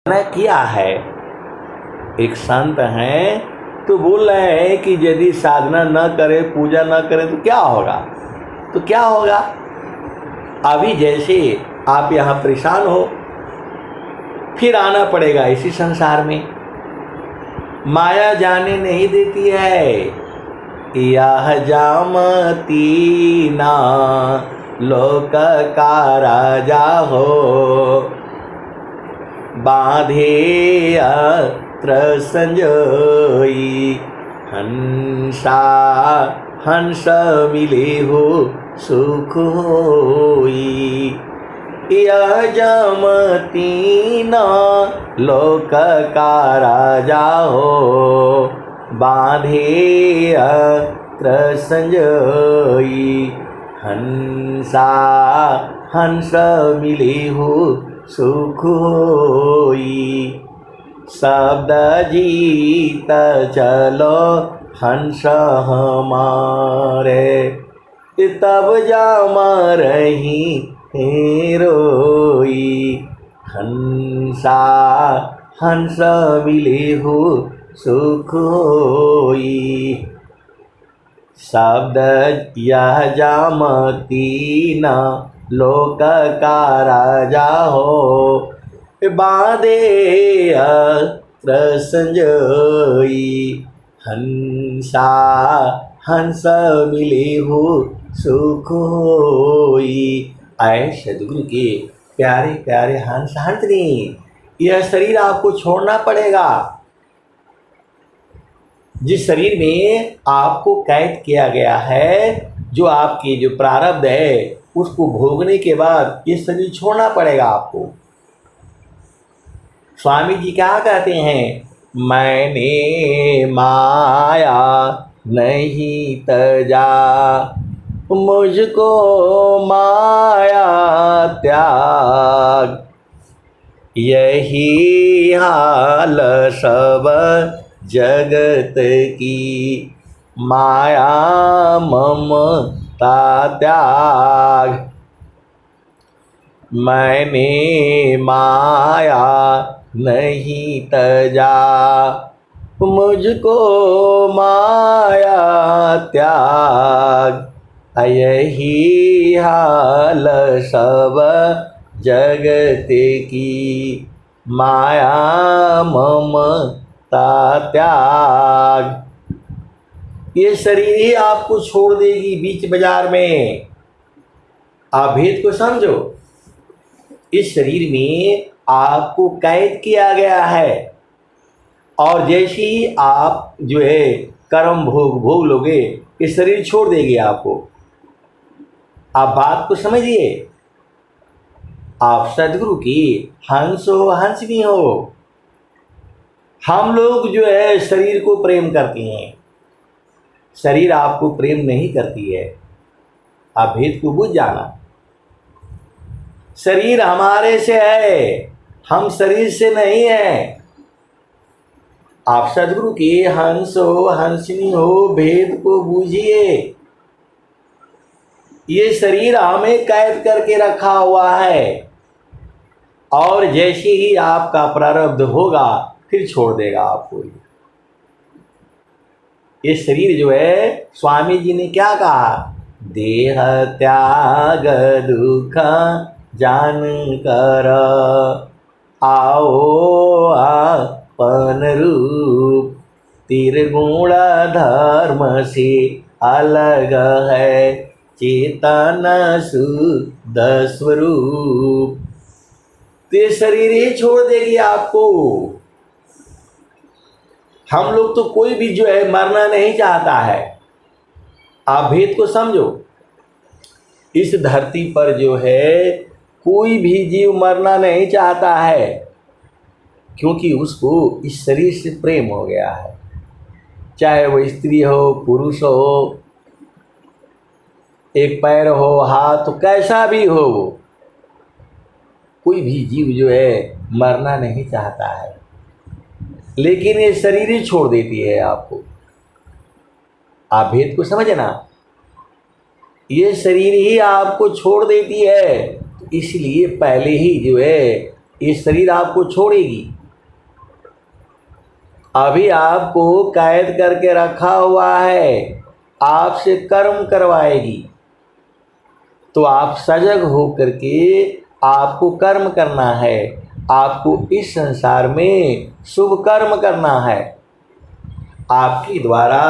साधना किया है। एक संत हैं तो बोल रहे हैं कि यदि साधना न करे, पूजा न करे तो क्या होगा? तो क्या होगा? अभी जैसे आप यहाँ परेशान हो, फिर आना पड़ेगा इसी संसार में। माया जाने नहीं देती है। यह जामती ना लोक का राजा हो, बांधे अत्र संजोई। हंसा हंस मिले हो सुख होई। यह जमती न लोक का राजा हो, बांधे अत्र संजोई। हंसा हंस मिले हो सुख होई। शब्द जीत चलो हंस हमारे, तब जाम रही रोई। हंसा हंस मिले हो सुख होई। शब्द यह जामती न लोक का राजा हो, बांधे अत्र संजोई। हंसा हंस मिले हो सुख होई। आए सदगुरु के प्यारे प्यारे हंस हंसनी, यह शरीर आपको छोड़ना पड़ेगा। जिस शरीर में आपको कैद किया गया है, जो आपकी जो प्रारब्ध है, उसको भोगने के बाद ये शरीर छोड़ना पड़ेगा आपको। स्वामी जी क्या कहते हैं? मैंने माया नहीं तजा, मुझको माया त्याग। यही हाल सब जगत की, माया ममता त्याग। मैंने माया नहीं तजा, मुझको माया त्याग। यही हाल सब जगत की, माया ममता त्याग। ये शरीर ही आपको छोड़ देगी बीच बाजार में। आप भेद को समझो। इस शरीर में आपको कैद किया गया है, और जैसे ही आप जो है कर्म भोग लोगे, इस शरीर छोड़ देगी आपको। आप बात को समझिए। आप सदगुरु की हंस हो, हंसनी हो। हम लोग जो है शरीर को प्रेम करते हैं, शरीर आपको प्रेम नहीं करती है। आप भेद को बुझ जाना। शरीर हमारे से है, हम शरीर से नहीं है। आप सदगुरु के हंस हो, हंसनी हो, भेद को बूझिए। ये शरीर हमें कैद करके रखा हुआ है, और जैसे ही आपका प्रारब्ध होगा फिर छोड़ देगा आपको। ये शरीर जो है, स्वामी जी ने क्या कहा? देह त्याग दुख जान कर, आओ आपन रूप। त्रिगुण धर्म से अलग है चेतन शुद्ध स्वरूप। तो शरीर ही छोड़ देगी आपको। हम लोग तो कोई भी जो है मरना नहीं चाहता है। आप भेद को समझो। इस धरती पर जो है कोई भी जीव मरना नहीं चाहता है, क्योंकि उसको इस शरीर से प्रेम हो गया है। चाहे वो स्त्री हो, पुरुष हो, एक पैर हो, हाथ, कैसा भी हो, कोई भी जीव जो है मरना नहीं चाहता है, लेकिन ये शरीर ही छोड़ देती है आपको। आप भेद को समझना। ये शरीर ही आपको छोड़ देती है, इसलिए पहले ही जो है ये शरीर आपको छोड़ेगी। अभी आपको कैद करके रखा हुआ है, आपसे कर्म करवाएगी। तो आप सजग हो करके आपको कर्म करना है। आपको इस संसार में शुभ कर्म करना है। आपके द्वारा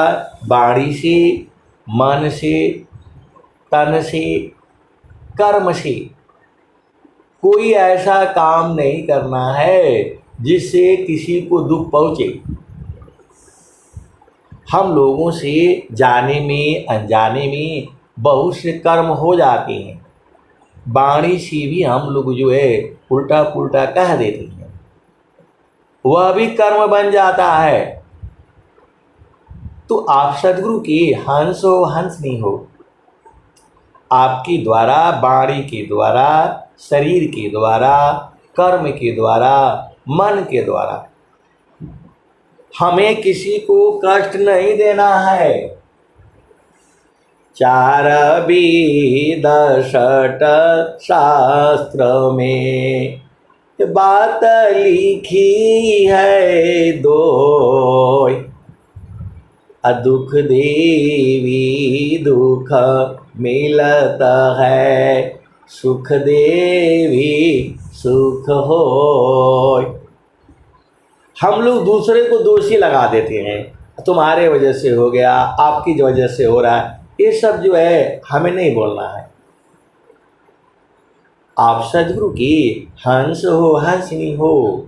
वाणी से, मन से, तन से, कर्म से कोई ऐसा काम नहीं करना है जिससे किसी को दुख पहुँचे। हम लोगों से जाने में अनजाने में बहुत से कर्म हो जाते हैं। वाणी से भी हम लोग जो है उल्टा पुल्टा कह देते हैं, वह भी कर्म बन जाता है। तो आप सद्गुरु के हंस हो, हंस नहीं हो। आपके द्वारा, वाणी के द्वारा, शरीर के द्वारा, कर्म के द्वारा, मन के द्वारा हमें किसी को कष्ट नहीं देना है। 4 वेद 6 शास्त्र में बात लिखी है दो, दुख देवी दुख मिलता है, सुख देवी सुख होय। हम लोग दूसरे को दोषी लगा देते हैं, तुम्हारे वजह से हो गया, आपकी वजह से हो रहा है। ये सब जो है हमें नहीं बोलना है। आप सद्गुरु की हंस हो, हंसनी हो।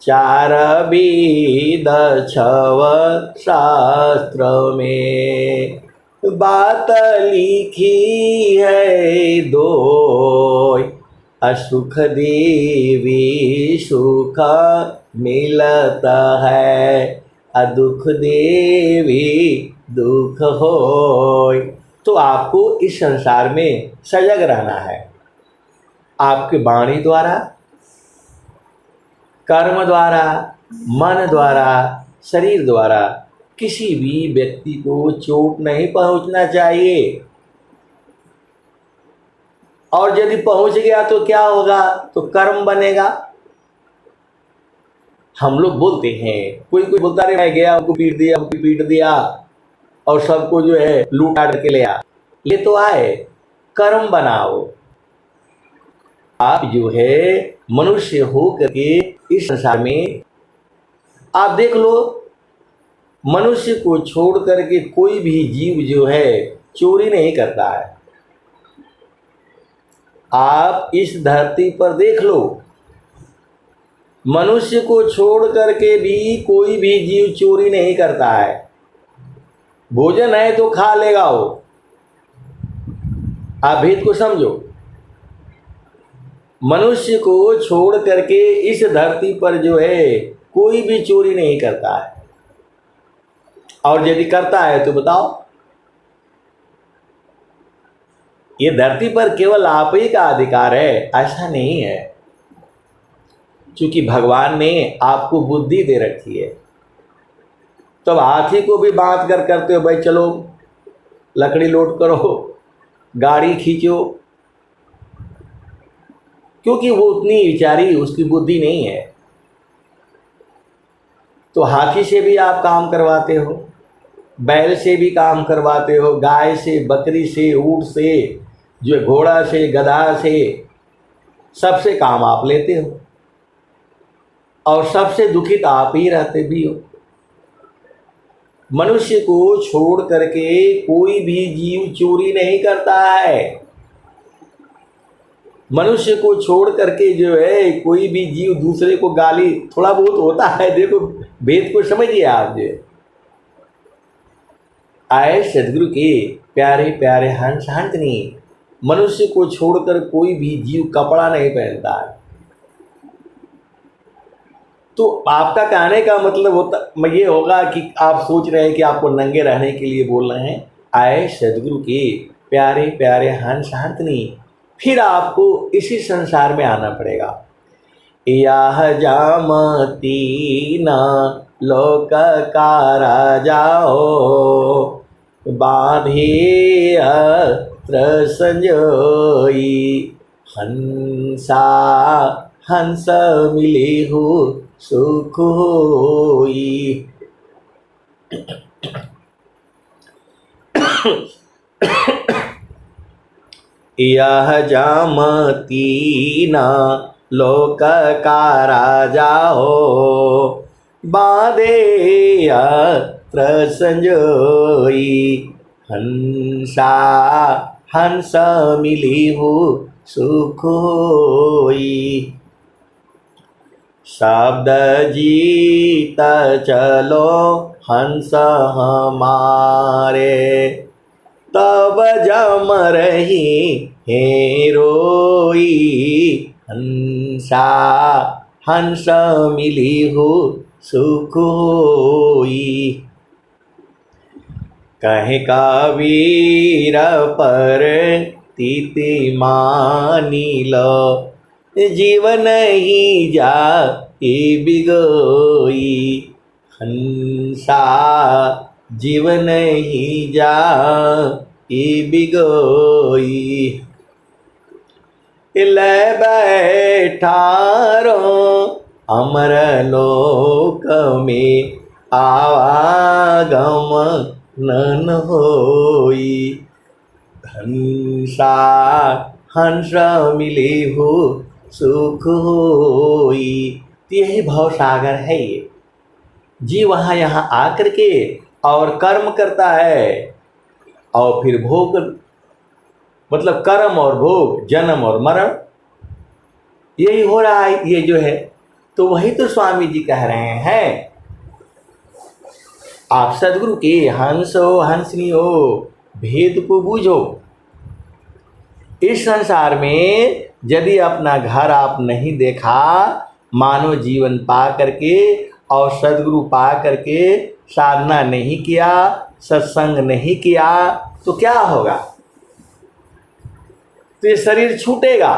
4 वेद 6 शास्त्र में बात लिखी है दो, असुख देवी सुख मिलता है, दुख देवी दुख होय। तो आपको इस संसार में सजग रहना है। आपके वाणी द्वारा, कर्म द्वारा, मन द्वारा, शरीर द्वारा किसी भी व्यक्ति को चोट नहीं पहुंचना चाहिए। और यदि पहुंच गया तो क्या होगा? तो कर्म बनेगा। हम लोग बोलते हैं, कोई कोई बोलता है मैं गया, उनको पीट दिया, उनको पीट दिया और सबको जो है लूटा करके ले आ। ये तो आए, कर्म बनाओ। आप जो है मनुष्य हो करके इस संसार में आप देख लो, मनुष्य को छोड़ करके कोई भी जीव जो है चोरी नहीं करता है। आप इस धरती पर देख लो, मनुष्य को छोड़ करके भी कोई भी जीव चोरी नहीं करता है। भोजन है तो खा लेगा वो। आप भेद को समझो। मनुष्य को छोड़ करके इस धरती पर जो है कोई भी चोरी नहीं करता है। और यदि करता है तो बताओ, ये धरती पर केवल आप ही का अधिकार है? ऐसा नहीं है। क्योंकि भगवान ने आपको बुद्धि दे रखी है। तो हाथी को भी बांध कर करते हो, भाई चलो लकड़ी लोड करो, गाड़ी खींचो, क्योंकि वो उतनी विचारी उसकी बुद्धि नहीं है। तो हाथी से भी आप काम करवाते हो, बैल से भी काम करवाते हो, गाय से, बकरी से, ऊँट से, जो घोड़ा से, गधा से, सबसे काम आप लेते हो और सबसे दुखित आप ही रहते भी हो। मनुष्य को छोड़ करके कोई भी जीव चोरी नहीं करता है। मनुष्य को छोड़ करके जो है कोई भी जीव दूसरे को गाली थोड़ा बहुत होता है। देखो भेद को समझिए आप। जो आए सदगुरु के प्यारे प्यारे हंस हंसनी, मनुष्य को छोड़कर कोई भी जीव कपड़ा नहीं पहनता है। तो आपका कहने का मतलब होता ये होगा कि आप सोच रहे हैं कि आपको नंगे रहने के लिए बोल रहे हैं। आए सदगुरु के प्यारे प्यारे हंस हंसनी, फिर आपको इसी संसार में आना पड़ेगा। यह जामती न लोक कारा जाओ, बांधे अत्र संजोई, हंसा हंस मिले हो सुख होई। यह जामती न लोक का राजा हो, बांधे यत्र संजोई। हंसा हंस मिली हो सुख होई। शब्द जीत चलो हंस हमारे, तब जम रही है रोई। हंसा हंस मिली हो सुख होई। कहे कबीर पर तीति मानी लो, जीवन ही जा बिगोई। हंसा जीवन ही जा बिगोई। ले बैठारो अमर लोक में, आवागम नन होई। हंसा हंस मिले हो सुख होई। तो यही भव सागर है। ये जी वहाँ यहाँ आकर के और कर्म करता है, और फिर भोग, मतलब कर्म और भोग, जन्म और मरण, यही हो रहा है ये जो है। तो वही तो स्वामी जी कह रहे हैं, आप सदगुरु के हंस हो हंसनी हो, भेद को बूझो। इस संसार में यदि अपना घर आप नहीं देखा, मानव जीवन पा करके और सदगुरु पा करके साधना नहीं किया, सत्संग नहीं किया, तो क्या होगा? तो ये शरीर छूटेगा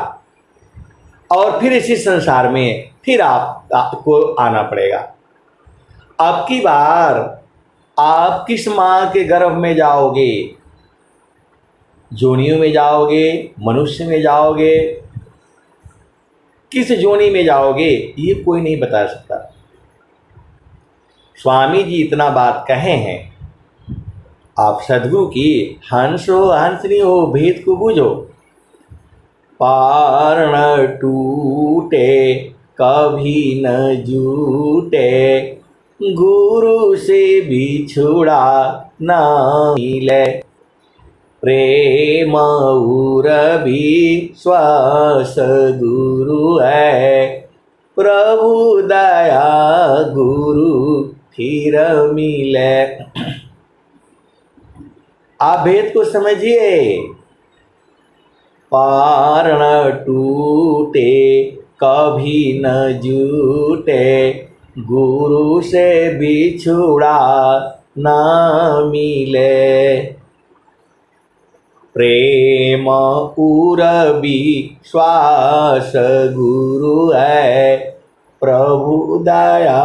और फिर इसी संसार में फिर आपको आना पड़ेगा। अब की बार आप किस माँ के गर्भ में जाओगे? जोनियों में जाओगे, मनुष्य में जाओगे, किस जोनी में जाओगे, ये कोई नहीं बता सकता। स्वामी जी इतना बात कहे हैं, आप सदगुरु की हंस हो हंसनी हो, भेद को बूझो। पार न टूटे कभी न जूटे, गुरु से बिछुड़ा न मिले। प्रेम उर विश्वास गुरु है, प्रभु दया गुरु फिर मिले। आप भेद को समझिए। पार न टूटे कभी न जूटे, गुरु से बिछुड़ा न मिले। प्रेम उर विश्वास गुरु है, प्रभु दया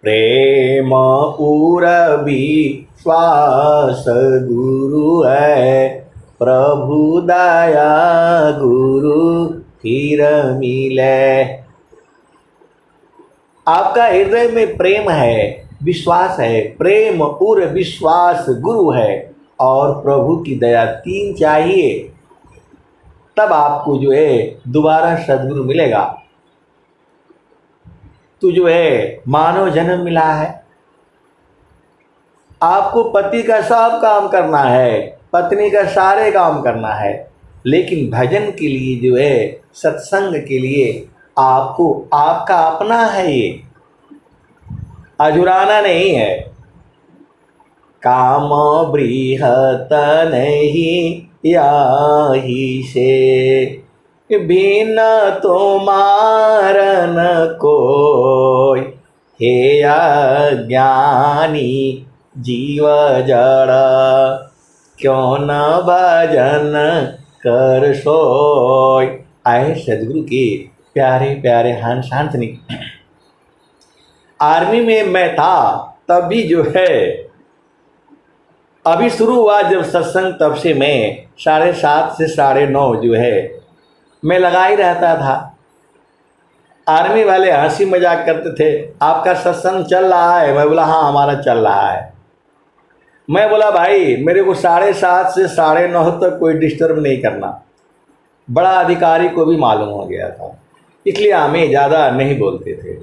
प्रेम उर विश्वास गुरु है, प्रभु दया गुरु फिर मिले। आपका हृदय में प्रेम है, विश्वास है। प्रेम उर विश्वास गुरु है और प्रभु की दया, तीन चाहिए, तब आपको जो है दोबारा सद्गुरु मिलेगा। तो जो है मानव जन्म मिला है, आपको पति का सब काम करना है, पत्नी का सारे काम करना है, लेकिन भजन के लिए जो है, सत्संग के लिए आपको आपका अपना है, ये अजुराना नहीं है। काम बृहत नहीं याही से, बिन तुम्हार न कोई। हे अज्ञानी जीव जड़, क्यों न भजन कर सोय। आए सदगुरु के प्यारे प्यारे हंस हंसनी। आर्मी में मैं था, तब भी जो है अभी शुरू हुआ जब सत्संग, तब से मैं 7:30 से 9:30 जो है मैं लगा ही रहता था। आर्मी वाले हंसी मजाक करते थे, आपका सत्संग चल रहा है? मैं बोला हाँ हमारा चल रहा है। मैं बोला भाई मेरे को 7:30 से 9:30 तक कोई डिस्टर्ब नहीं करना। बड़ा अधिकारी को भी मालूम हो गया था, इसलिए हमें ज़्यादा नहीं बोलते थे,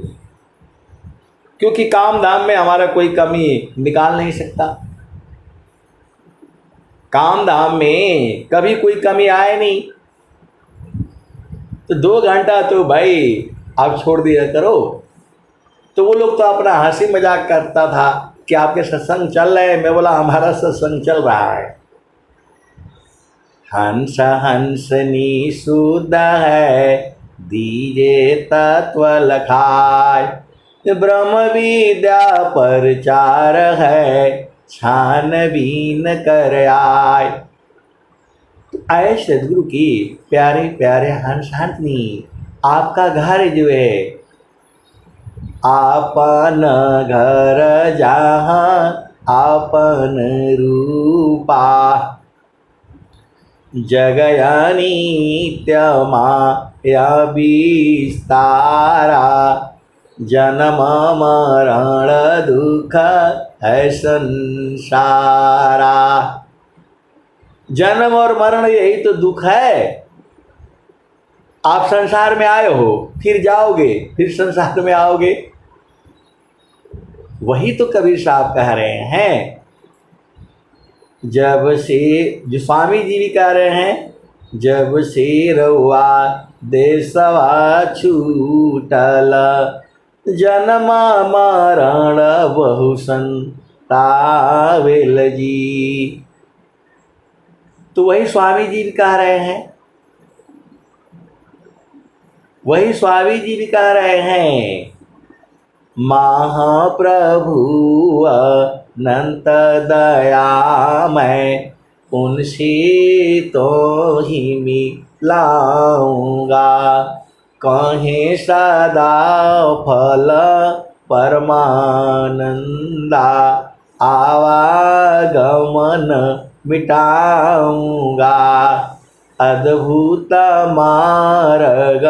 क्योंकि काम धाम में हमारा कोई कमी निकाल नहीं सकता। काम धाम में कभी कोई कमी आए नहीं, तो 2 घंटा तो भाई आप छोड़ दिया करो। तो वो लोग तो अपना हंसी मजाक करता था कि आपके सत्संग चल रहे हैं। मैं बोला हमारा सत्संग चल रहा है। हंस हंसनी सुध है, दीजे तत्व लखाय, ब्रह्म विद्या प्रचार है, छानबीन कर आय। आए सदगुरु की प्यारे प्यारे हंस हंसनी, आपका घर जो है, आपन घर जहाँ आपन रूपा, जगया नित्य माया विस्तारा, जन्म मरण दुख है संसारा। जन्म और मरण यही तो दुख है। आप संसार में आए हो, फिर जाओगे, फिर संसार में आओगे। वही तो कबीर साहब कह रहे हैं। जब से, जो स्वामी जी भी कह रहे हैं, जब से रउआ देशवा छूटल, जन्म मरण बहु संतावेल जी। तो वही स्वामी जी भी कह रहे हैं, वही स्वामी जी भी कह रहे हैं, महाप्रभु अनंत दयामय, उनसे तो ही मिलाऊंगा, कहें सदा फल परमानंदा, आवागमन मिटाऊंगा, अद्भुत मार्ग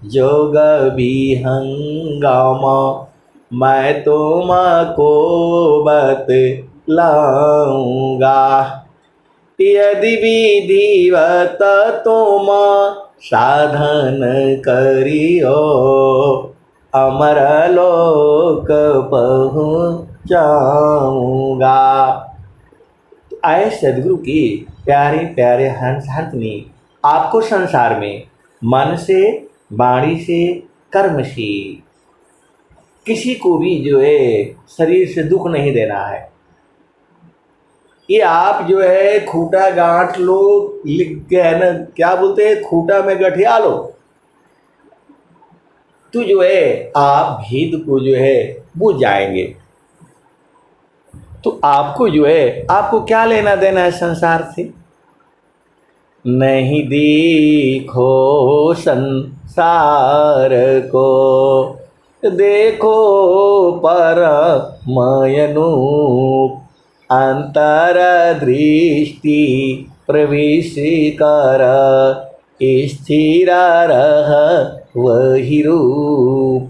जोग विहंगम, मैं तुमको बतलाऊंगा, यदि विधिवत तुम साधन करियो, अमर लोक पहुँचाऊंगा। आए सदगुरु की प्यारे प्यारे हंस हंसनी, आपको संसार में मन से, वाणी से, कर्म से किसी को भी जो है शरीर से दुख नहीं देना है। ये आप जो है खूंटा गांठ लो, लिख के है ना, क्या बोलते हैं, खूंटा में गठिया लो, तो जो है आप भेद को जो है बुझ जाएंगे। तो आपको जो है, आपको क्या लेना देना है संसार से? नहीं देखो संसार को, देखो परमयनूप, अंतर दृष्टि प्रवेश कर, स्थिर रह वही रूप।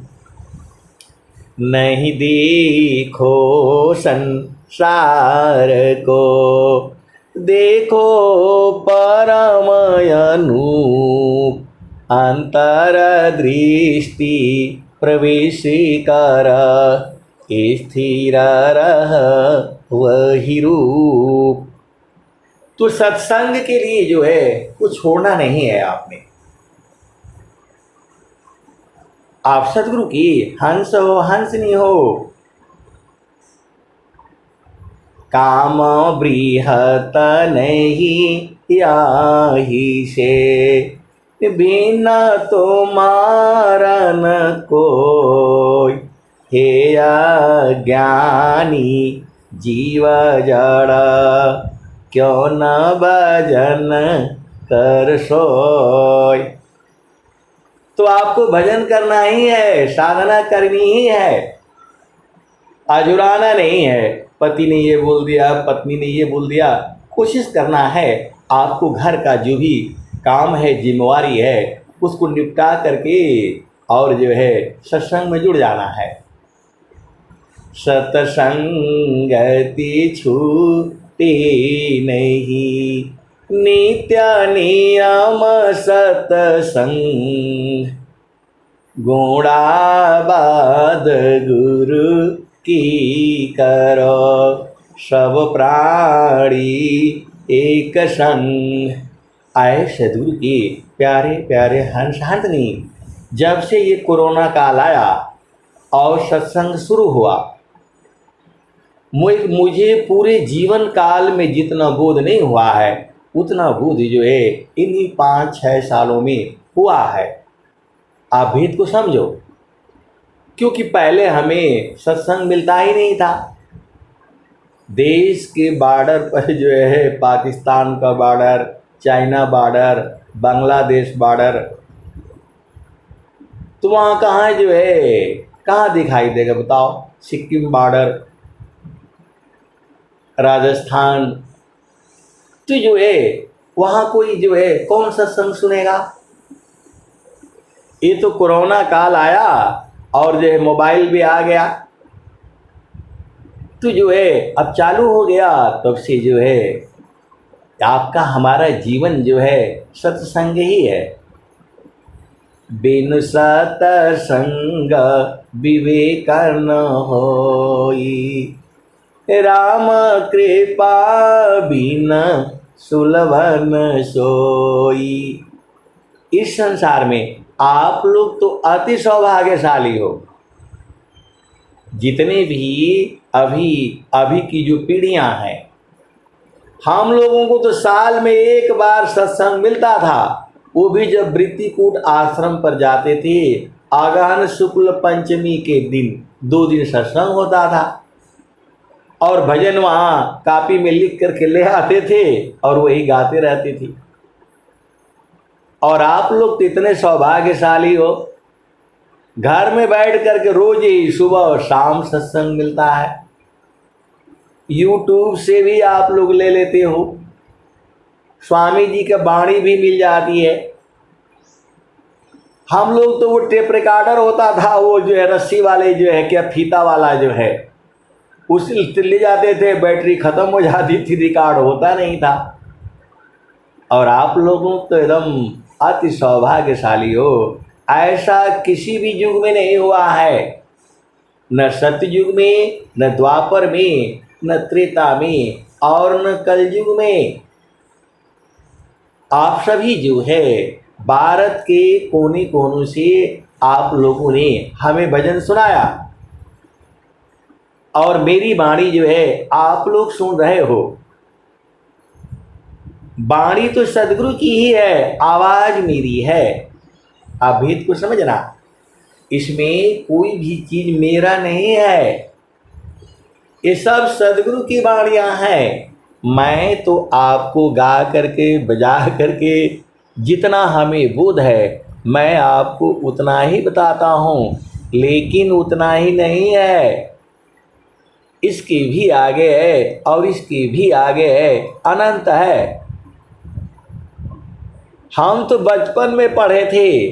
नहीं देखो संसार को, देखो परमयनूप, अंतर दृष्टि प्रवेश कर, स्थिर रह वही रूप। तो सत्संग के लिए जो है कुछ छोड़ना नहीं है आपने। आप सतगुरु की हंस हो, हंसनी हो। काम बृहत नहीं याही से, बिन तुम्हारा न कोई, हे अज्ञानी जीव जड़, क्यों न भजन कर सोय। तो आपको भजन करना ही है, साधना करनी ही है, अजुराना नहीं है। पति ने ये बोल दिया, पत्नी ने ये बोल दिया। कोशिश करना है आपको घर का जो भी काम है, जिम्मेवारी है, उसको निपटा करके और जो है सत्संग में जुड़ जाना है। सत्संगति छूटे नहीं, नित्य नियम सत्संग, गुणाबाद गुरु की करो, सब प्राणी एक संग। आए सदगुरु के प्यारे प्यारे हंसनी, जब से ये कोरोना काल आया और सत्संग शुरू हुआ, मुझे पूरे जीवन काल में जितना बोध नहीं हुआ है उतना बोध जो है इन्हीं 5-6 सालों में हुआ है। आप भेद को समझो, क्योंकि पहले हमें सत्संग मिलता ही नहीं था। देश के बॉर्डर पर जो है पाकिस्तान का border, China border, Bangladesh border, तो वहाँ कहाँ जो है कहाँ दिखाई देगा बताओ? सिक्किम बॉर्डर, राजस्थान, तो जो है वहाँ कोई जो है कौन सत्संग सुनेगा? ये तो कोरोना काल आया और जो है मोबाइल भी आ गया, तो जो है अब चालू हो गया, तब से जो है आपका हमारा जीवन जो है सत्संग ही है। बिनु सत्संग विवेक न होई, राम कृपा बिना सुलभन सोई। इस संसार में आप लोग तो अति सौभाग्यशाली हो। जितने भी अभी की जो पीढ़ियां हैं, हम लोगों को तो साल में एक बार सत्संग मिलता था, वो भी जब वृत्तिकूट आश्रम पर जाते थे। आगहन शुक्ल पंचमी के दिन 2 दिन सत्संग होता था और भजन वहाँ कापी में लिख करके ले आते थे और वही गाते रहते थे। और आप लोग तो इतने सौभाग्यशाली हो, घर में बैठ करके रोज ही सुबह और शाम सत्संग मिलता है। यूट्यूब से भी आप लोग ले लेते हो, स्वामी जी का वाणी भी मिल जाती है। हम लोग तो वो टेप रिकॉर्डर होता था, वो जो है रस्सी वाले जो है क्या फीता वाला जो है, उसे ले जाते थे, बैटरी खत्म हो जाती थी, रिकॉर्ड होता नहीं था। और आप लोगों तो एकदम अति सौभाग्यशाली हो। ऐसा किसी भी युग में नहीं हुआ है, न सतयुग में, न द्वापर में, न त्रेता में और न कलयुग में। आप सभी जो है भारत के कोने कोनों से आप लोगों ने हमें भजन सुनाया और मेरी वाणी जो है आप लोग सुन रहे हो। वाणी तो सदगुरु की ही है, आवाज मेरी है। आप भेद को समझना, इसमें कोई भी चीज मेरा नहीं है, ये सब सदगुरु की वाणियां हैं। मैं तो आपको गा करके बजा करके जितना हमें बोध है मैं आपको उतना ही बताता हूँ, लेकिन उतना ही नहीं है, इसके भी आगे है और इसके भी आगे है, अनंत है। हम तो बचपन में पढ़े थे,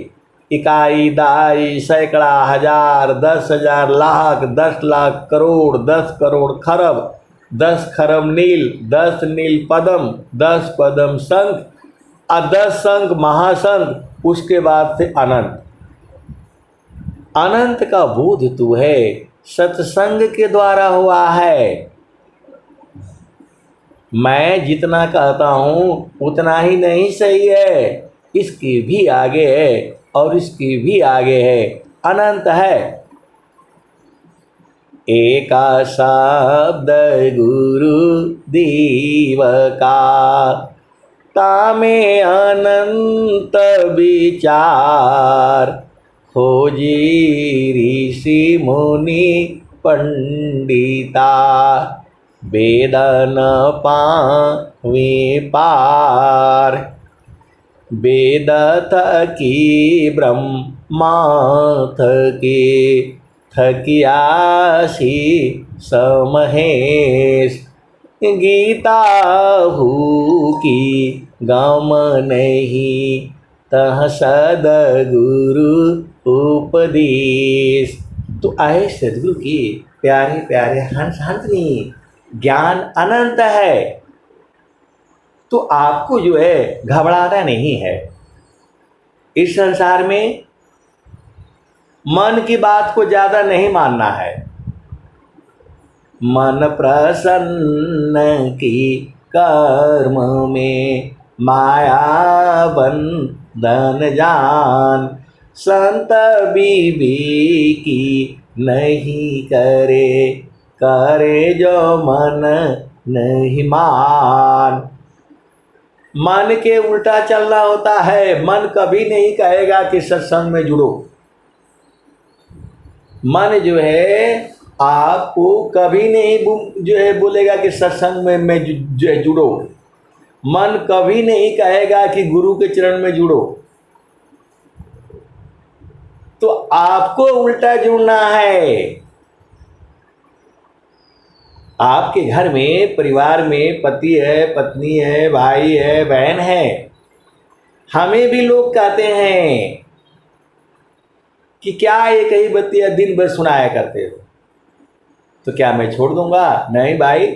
इकाई, दाई, सैकड़ा, हजार, 10,000, लाख, 10 लाख, करोड़, 10 करोड़, खरब, 10 खरब नील, 10 नील पदम, 10 पदम शंख, 10 शंख महाशंख, उसके बाद से अनंत। अनंत का बोध तू है, सत्संग के द्वारा हुआ है। मैं जितना कहता हूँ उतना ही नहीं सही है, इसके भी आगे है और इसके भी आगे है, अनंत है। एका शब्द गुरु देव का, तामे अनंत विचार, खोजी ऋषि मुनि पंडिता, वेदन पावे पार। वेदत की ब्रह्माथ के, थकियासी समहेश। गीता हु की गम नहीं, तह सदगुरु उपदेश। तो आए सदगुरु की प्यारे प्यारे हंस हंसनी, ज्ञान अनंत है। तो आपको जो है घबराना नहीं है। इस संसार में मन की बात को ज़्यादा नहीं मानना है। मन प्रसन्न की कर्म में, माया बंधन जान। संत बीबी की नहीं करे, करे जो मन नहीं मान। मन के उल्टा चलना होता है। मन कभी नहीं कहेगा कि सत्संग में जुड़ो। मन जो है आपको कभी नहीं जो है बोलेगा कि सत्संग में जो है जुड़ो। मन कभी नहीं कहेगा कि गुरु के चरण में जुड़ो। तो आपको उल्टा जुड़ना है। आपके घर में, परिवार में पति है, पत्नी है, भाई है, बहन है। हमें भी लोग कहते हैं कि क्या एक ही बतिया दिन भर सुनाया करते हो, तो क्या मैं छोड़ दूंगा? नहीं भाई,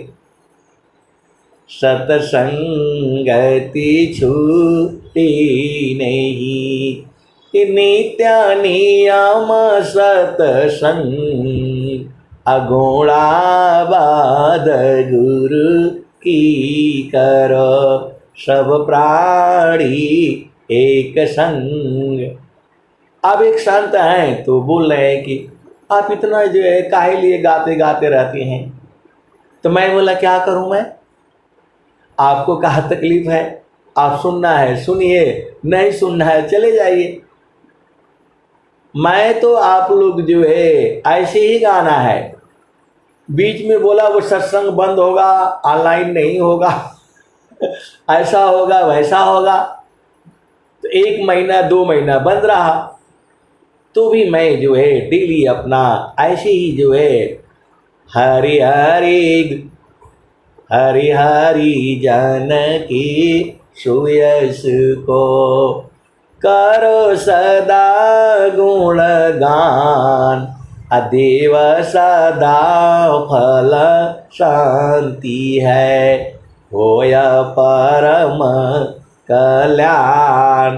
सतसंगति छूटी नहीं, नित्य नियम सतसंग। अगोड़ा बाद गुरु की करो, सब प्राणी एक संग। अब एक संत हैं तो बोल रहे हैं कि आप इतना जो है काहे लिए गाते गाते रहते हैं। तो मैं बोला क्या करूं मैं? आपको कहा तकलीफ है, आप सुनना है सुनिए, नहीं सुनना है चले जाइए। मैं तो आप लोग जो है ऐसे ही गाना है। बीच में बोला वो सत्संग बंद होगा, ऑनलाइन नहीं होगा, ऐसा होगा वैसा होगा। तो 1 महीना 2 महीना बंद रहा, तो भी मैं जो है डेली अपना ऐसे ही जो है हरि हरि हरि हरि जानकी सुयस को, करो सदा गुणगान। अदेव सदा फल शांति है, होय परम कल्याण।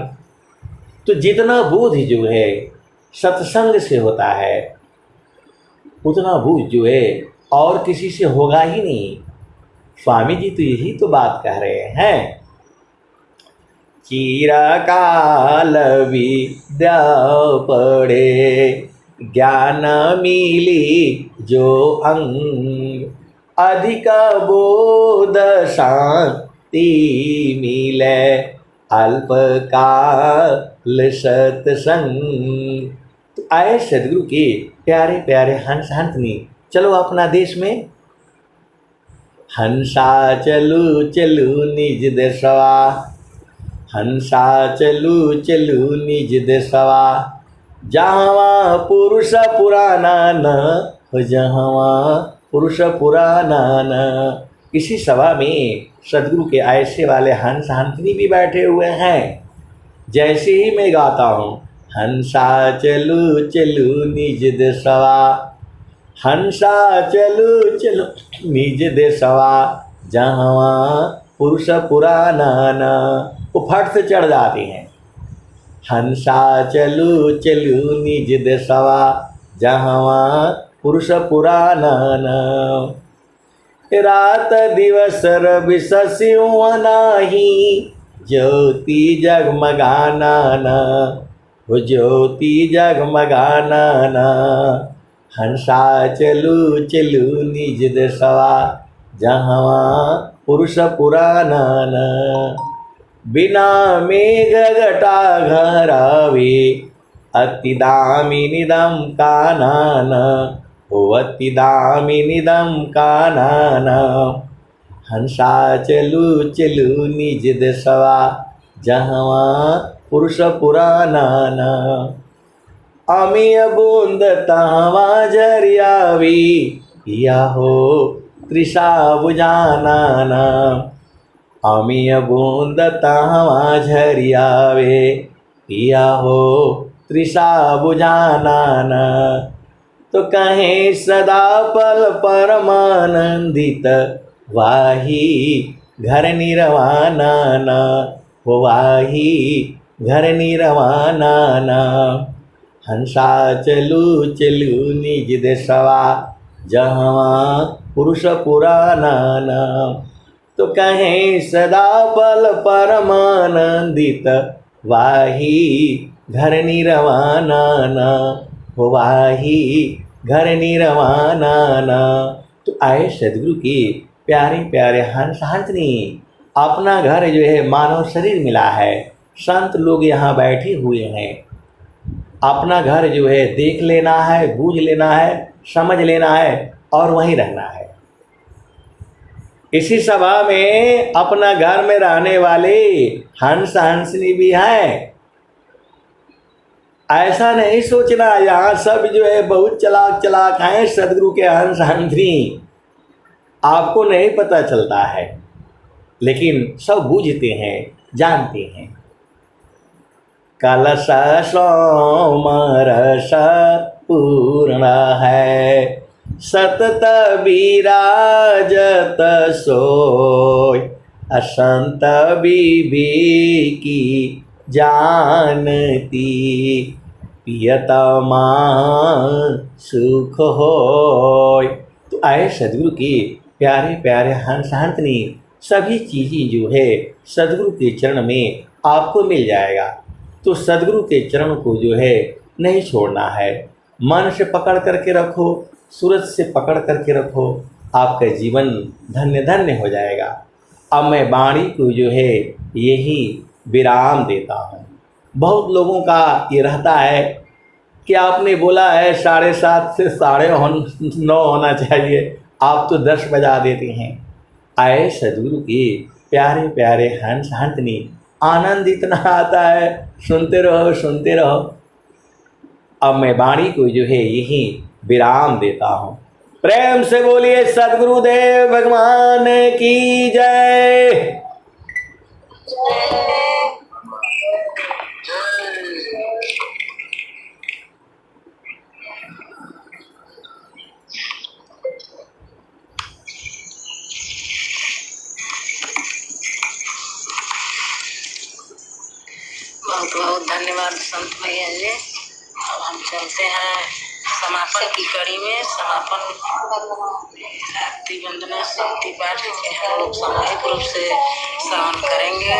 तो जितना बोध जो है सत्संग से होता है, उतना बोध जो है और किसी से होगा ही नहीं। स्वामी जी तो यही तो बात कह रहे हैं। चिरकाल विद्या पढ़े, ज्ञान मिली जो अंग। अधिक बोध शांति मिले, अल्पकाल सत्संग। तो आए सदगुरु के प्यारे प्यारे हंस हंसनी, चलो अपना देश में हंसा चलू चलू निज देशवा। हंसा चलू चलू निज देशवा, जहाँ पुरुष पुराना न हो, जहाँ पुरुष पुराना न। इसी सभा में सदगुरु के ऐसे वाले हंस हंसनी भी बैठे हुए हैं। जैसे ही मैं गाता हूँ हंसा चलू चलू निज देशवा, हंसा चलू चलू निज देशवा, जहाँ पुरुष पुराना न। वो फट से चढ़ जाती हैं। हंसा चलू चलू निज देशवा, जहाँ पुरुष पुराना न। रात दिवस रवि शशियों नाही, ज्योति जगमगाना न, हो ज्योति जगमगाना न। हंसा चलू चलू निज देशवा, जहाँ पुरुष पुराना न। बिना मेघ घटा घरावे, अति दामिनीदम कानन, हो अति दामिनीदम कानन। हंसा चलू चलू निज देशवा, जहाँ पुरुष पुराना न। अमीय बूंद तहवा झरियावी या हो तृषा बुझाना अमीय बूंद तहवा झरियावे या हो तृषा बुझाना तो कहें सदा पल परमानंदित वाही घर निरवाना हो वाही घर निरवाना हंसा चलू चलू निज देशवा जहाँ पुरुष पुराना तो कहें सदा पल परमानंदित वाही घर निरवाना हो वाही घर निरवाना। तो आए सदगुरु के प्यारे प्यारे हंस हंसनी, अपना घर जो है मानव शरीर मिला है, संत लोग यहाँ बैठे हुए हैं, अपना घर जो है देख लेना है, बूझ लेना है, समझ लेना है और वहीं रहना है। इसी सभा में अपना घर में रहने वाले हंस हंसनी भी हैं। ऐसा नहीं सोचना यहाँ सब जो है बहुत चलाक चलाक हैं सदगुरु के हंस हंसनी, आपको नहीं पता चलता है, लेकिन सब बूझते हैं, जानते हैं। कलश सोमरस पूर्ण है, सतत विराजत सोय, असंत विवेकी जानती, पियतमा सुख होय। तो आए सदगुरु के प्यारे प्यारे हंस हंसनी, सभी चीज़ें जो है सदगुरु के चरण में आपको मिल जाएगा। तो सदगुरु के चरण को जो है नहीं छोड़ना है, मन से पकड़ करके रखो, सूरज से पकड़ करके रखो, आपका जीवन धन्य धन्य हो जाएगा। अब मैं वाणी को जो है यही विराम देता हूँ। बहुत लोगों का ये रहता है कि आपने बोला है 7:30 से 9:30 होना चाहिए, आप तो 10 बजा देते हैं। आए सदगुरु के प्यारे प्यारे हंस हंसनी, आनंद इतना आता है, सुनते रहो सुनते रहो। अब मैं वाणी को जो है यही विराम देता हूँ। प्रेम से बोलिए सदगुरुदेव भगवान की जय। बहुत बहुत धन्यवाद संत भैया जी। अब हम चलते हैं समापन की कड़ी में। समापन आरती वंदना शक्ति पाठ हम लोग सामूहिक रूप से श्रवण करेंगे।